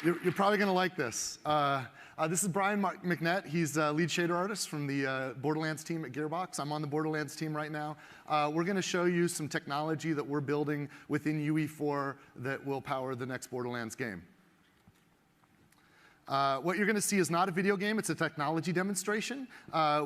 You're probably going to like this. This is Brian McNett. He's lead shader artist from the Borderlands team at Gearbox. I'm on the Borderlands team right now. We're going to show you some technology that we're building within UE4 that will power the next Borderlands game. What you're going to see is not a video game, it's a technology demonstration.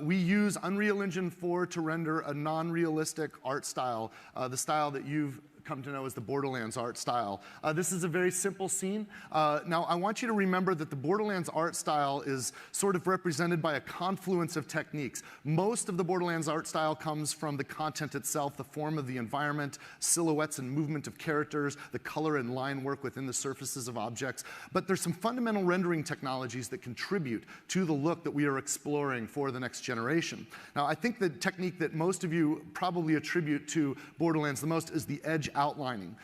We use Unreal Engine 4 to render a non-realistic art style, the style that you've come to know as the Borderlands art style. This is a very simple scene. Now, I want you to remember that the Borderlands art style is sort of represented by a confluence of techniques. Most of the Borderlands art style comes from the content itself, the form of the environment, silhouettes and movement of characters, the color and line work within the surfaces of objects. But there's some fundamental rendering technologies that contribute to the look that we are exploring for the next generation. Now, I think the technique that most of you probably attribute to Borderlands the most is the edge outlining.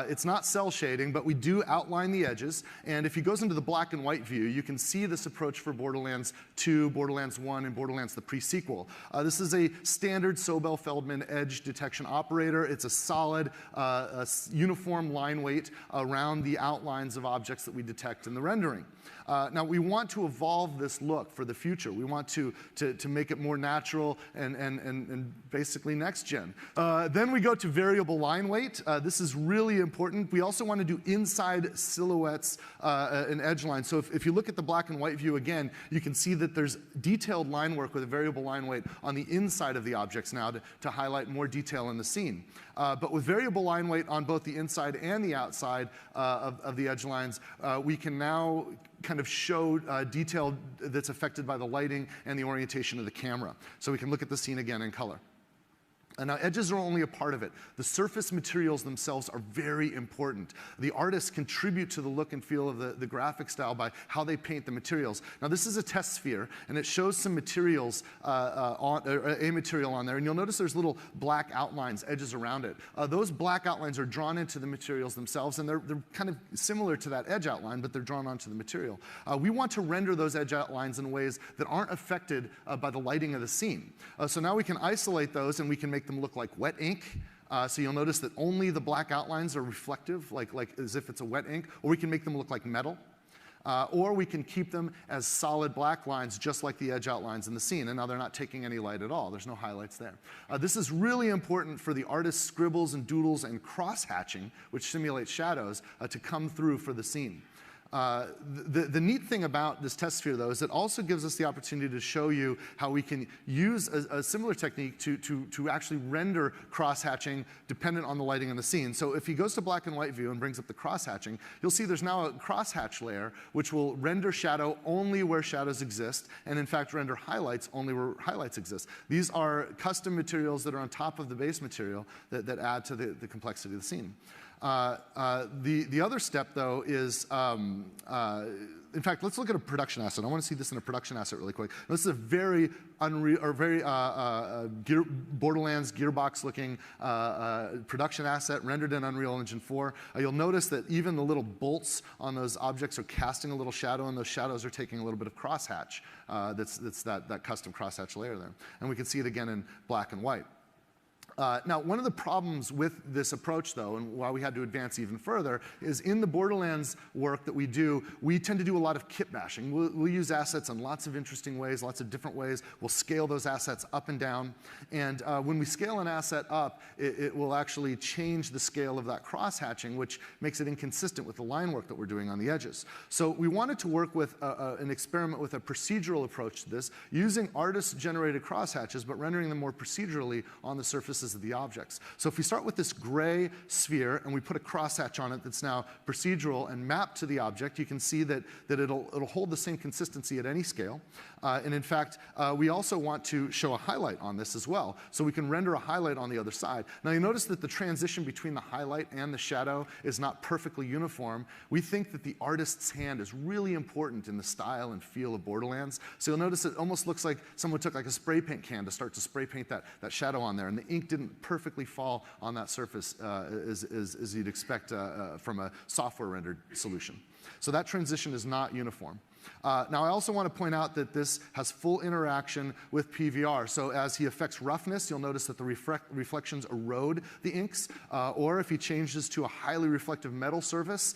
It's not cell shading, but we do outline the edges. And if he goes into the black and white view, you can see this approach for Borderlands 2, Borderlands 1, and Borderlands the pre-sequel. This is a standard Sobel-Feldman edge detection operator. It's a solid, uniform line weight around the outlines of objects that we detect in the rendering. Now, we want to evolve this look for the future. We want to make it more natural and basically next gen. Then we go to variable line weight. This is really important. We also want to do inside silhouettes and edge lines. So if you look at the black and white view again, you can see that there's detailed line work with a variable line weight on the inside of the objects now to highlight more detail in the scene. But with variable line weight on both the inside and the outside of the edge lines, we can now kind of show detail that's affected by the lighting and the orientation of the camera. So we can look at the scene again in color. And now, edges are only a part of it. The surface materials themselves are very important. The artists contribute to the look and feel of the graphic style by how they paint the materials. Now, this is a test sphere, and it shows some materials, a material on there. And you'll notice there's little black outlines, edges around it. Those black outlines are drawn into the materials themselves, and they're kind of similar to that edge outline, but they're drawn onto the material. We want to render those edge outlines in ways that aren't affected by the lighting of the scene. So now we can isolate those, and we can make them look like wet ink. So you'll notice that only the black outlines are reflective, like as if it's a wet ink, or we can make them look like metal. Or we can keep them as solid black lines, just like the edge outlines in the scene. And now they're not taking any light at all. There's no highlights there. This is really important for the artist's scribbles and doodles and cross-hatching, which simulates shadows, to come through for the scene. The neat thing about this test sphere, though, is it also gives us the opportunity to show you how we can use a similar technique to actually render cross-hatching dependent on the lighting in the scene. So if he goes to black and white view and brings up the cross-hatching, you'll see there's now a cross-hatch layer which will render shadow only where shadows exist, and in fact render highlights only where highlights exist. These are custom materials that are on top of the base material that add to the complexity of the scene. The other step, though, is, in fact, let's look at a production asset. I want to see this in a production asset really quick. This is a very Borderlands Gearbox-looking production asset rendered in Unreal Engine 4. You'll notice that even the little bolts on those objects are casting a little shadow, and those shadows are taking a little bit of crosshatch. That's that custom crosshatch layer there. And we can see it again in black and white. Now, one of the problems with this approach, though, and why we had to advance even further, is in the Borderlands work that we do, we tend to do a lot of kit bashing. We'll use assets in lots of interesting ways, lots of different ways. We'll scale those assets up and down. And when we scale an asset up, it will actually change the scale of that cross-hatching, which makes it inconsistent with the line work that we're doing on the edges. So we wanted to work with an experiment with a procedural approach to this, using artist-generated cross-hatches, but rendering them more procedurally on the surface of the objects. So if we start with this gray sphere and we put a crosshatch on it that's now procedural and mapped to the object, you can see that it'll hold the same consistency at any scale. And in fact, we also want to show a highlight on this as well. So we can render a highlight on the other side. Now you notice that the transition between the highlight and the shadow is not perfectly uniform. We think that the artist's hand is really important in the style and feel of Borderlands. So you'll notice it almost looks like someone took like a spray paint can to start to spray paint that shadow on there, and the ink didn't perfectly fall on that surface as you'd expect from a software rendered solution. So that transition is not uniform. Now, I also want to point out that this has full interaction with PVR. So as he affects roughness, you'll notice that the reflections erode the inks. Or if he changes to a highly reflective metal surface,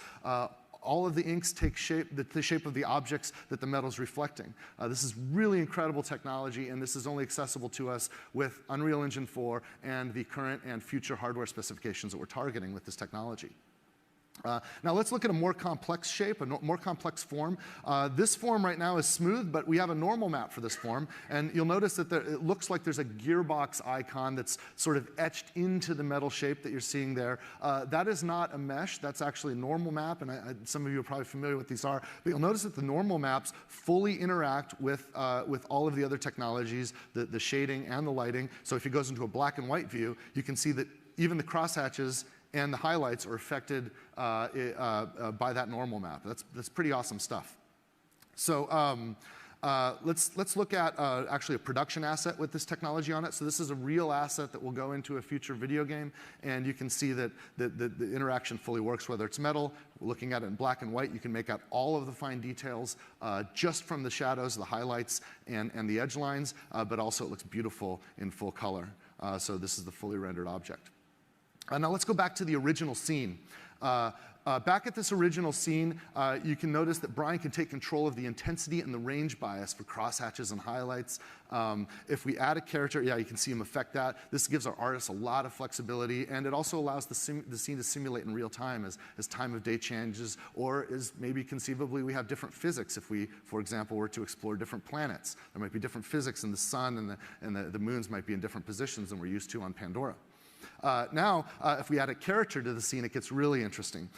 all of the inks take the shape of the objects that the metal's reflecting. This is really incredible technology, and this is only accessible to us with Unreal Engine 4 and the current and future hardware specifications that we're targeting with this technology. Now let's look at a more complex shape, a more complex form. This form right now is smooth, but we have a normal map for this form, and you'll notice that it looks like there's a gearbox icon that's sort of etched into the metal shape that you're seeing there. That is not a mesh, that's actually a normal map, and some of you are probably familiar with what these are, but you'll notice that the normal maps fully interact with all of the other technologies, the shading and the lighting. So if it goes into a black and white view, you can see that even the crosshatches and the highlights are affected by that normal map. That's pretty awesome stuff. So let's look at actually a production asset with this technology on it. So this is a real asset that will go into a future video game, and you can see that the interaction fully works, whether it's metal. Looking at it in black and white, you can make out all of the fine details just from the shadows, the highlights, and the edge lines, but also it looks beautiful in full color. So this is the fully rendered object. Now let's go back to the original scene. Back at this original scene, you can notice that Brian can take control of the intensity and the range bias for crosshatches and highlights. If we add a character, yeah, you can see him affect that. This gives our artists a lot of flexibility, and it also allows the scene to simulate in real time as time of day changes, or as maybe conceivably we have different physics. If we, for example, were to explore different planets, there might be different physics, and the sun and the moons might be in different positions than we're used to on Pandora. Now, if we add a character to the scene, it gets really interesting.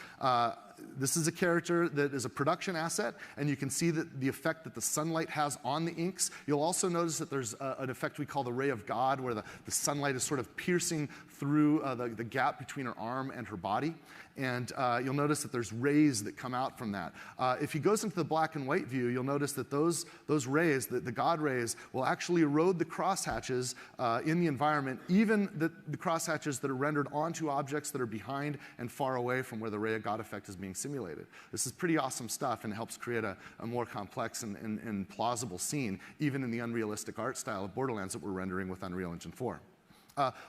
This is a character that is a production asset, and you can see that the effect that the sunlight has on the inks. You'll also notice that there's an effect we call the ray of God, where the sunlight is sort of piercing through the gap between her arm and her body. And you'll notice that there's rays that come out from that. If he goes into the black and white view, you'll notice that those rays, the God rays, will actually erode the crosshatches in the environment, even the crosshatches that are rendered onto objects that are behind and far away from where the ray of God effect is being simulated. This is pretty awesome stuff, and helps create a more complex and plausible scene, even in the unrealistic art style of Borderlands that we're rendering with Unreal Engine 4.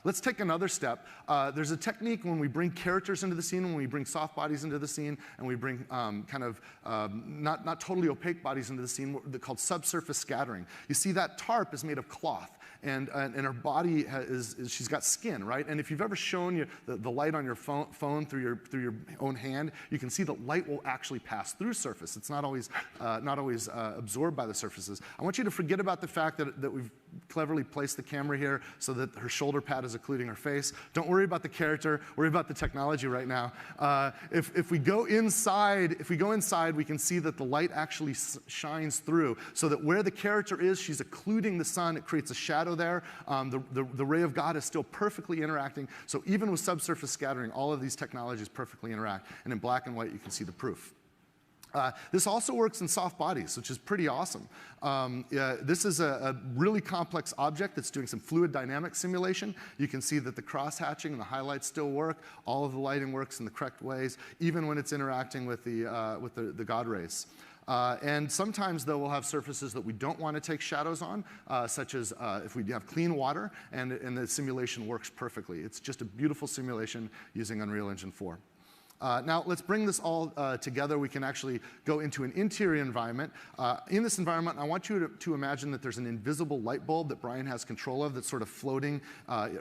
Let's take another step. There's a technique when we bring characters into the scene, when we bring soft bodies into the scene, and we bring kind of not totally opaque bodies into the scene, called subsurface scattering. You see that tarp is made of cloth. And her body she's got skin, right? And if you've ever shown the light on your phone through your own hand, you can see that light will actually pass through surface. It's not always absorbed by the surfaces. I want you to forget about the fact that we've cleverly placed the camera here so that her shoulder pad is occluding her face. Don't worry about the character, worry about the technology right now. If we go inside, we can see that the light actually shines through, so that where the character is, she's occluding the sun. It creates a shadow there. The ray of God is still perfectly interacting. So even with subsurface scattering, all of these technologies perfectly interact. And in black and white, you can see the proof. This also works in soft bodies, which is pretty awesome. This is a really complex object that's doing some fluid dynamic simulation. You can see that the cross-hatching and the highlights still work. All of the lighting works in the correct ways, even when it's interacting with the God rays. And sometimes, though, we'll have surfaces that we don't want to take shadows on, such as if we have clean water, and the simulation works perfectly. It's just a beautiful simulation using Unreal Engine 4. Now, let's bring this all together. We can actually go into an interior environment. In this environment, I want you to imagine that there's an invisible light bulb that Brian has control of that's sort of floating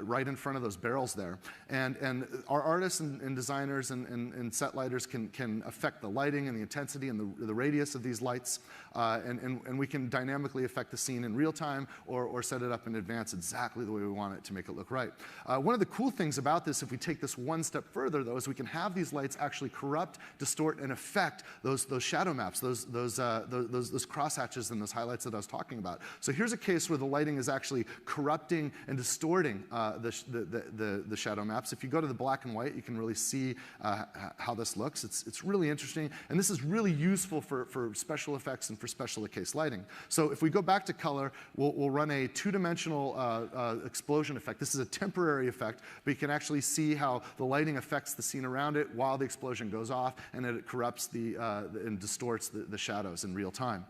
right in front of those barrels there. And our artists and designers and set lighters can affect the lighting and the intensity and the radius of these lights. And we can dynamically affect the scene in real time or set it up in advance exactly the way we want it to make it look right. One of the cool things about this, if we take this one step further, though, is we can have these lights actually corrupt, distort, and affect those shadow maps, those crosshatches and those highlights that I was talking about. So here's a case where the lighting is actually corrupting and distorting the shadow maps. If you go to the black and white, you can really see how this looks. It's really interesting, and this is really useful for special effects and for special case lighting. So if we go back to color, we'll run a two-dimensional explosion effect. This is a temporary effect, but you can actually see how the lighting affects the scene around it while the explosion goes off, and it corrupts and distorts the shadows in real time.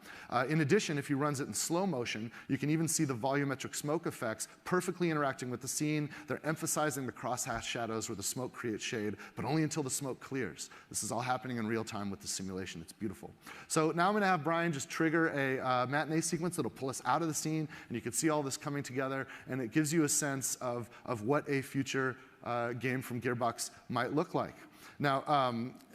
In addition, if you run it in slow motion, you can even see the volumetric smoke effects perfectly interacting with the scene. They're emphasizing the crosshatch shadows where the smoke creates shade, but only until the smoke clears. This is all happening in real time with the simulation. It's beautiful. So now I'm going to have Brian just trigger a matinee sequence that'll pull us out of the scene, and you can see all this coming together, and it gives you a sense of what a future game from Gearbox might look like. Now,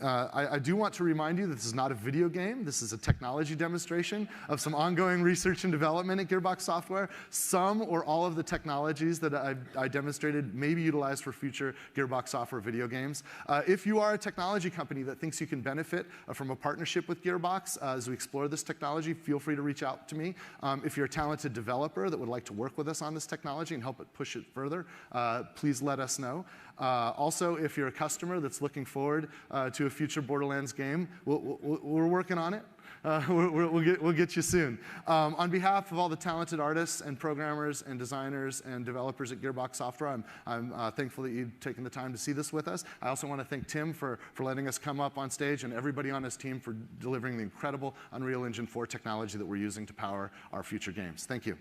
I do want to remind you that this is not a video game. This is a technology demonstration of some ongoing research and development at Gearbox Software. Some or all of the technologies that I demonstrated may be utilized for future Gearbox Software video games. If you are a technology company that thinks you can benefit from a partnership with Gearbox as we explore this technology, feel free to reach out to me. If you're a talented developer that would like to work with us on this technology and help it push it further, please let us know. Also, if you're a customer that's looking forward to a future Borderlands game, we're working on it. We'll get you soon. On behalf of all the talented artists and programmers and designers and developers at Gearbox Software, I'm thankful that you've taken the time to see this with us. I also want to thank Tim for letting us come up on stage, and everybody on his team for delivering the incredible Unreal Engine 4 technology that we're using to power our future games. Thank you.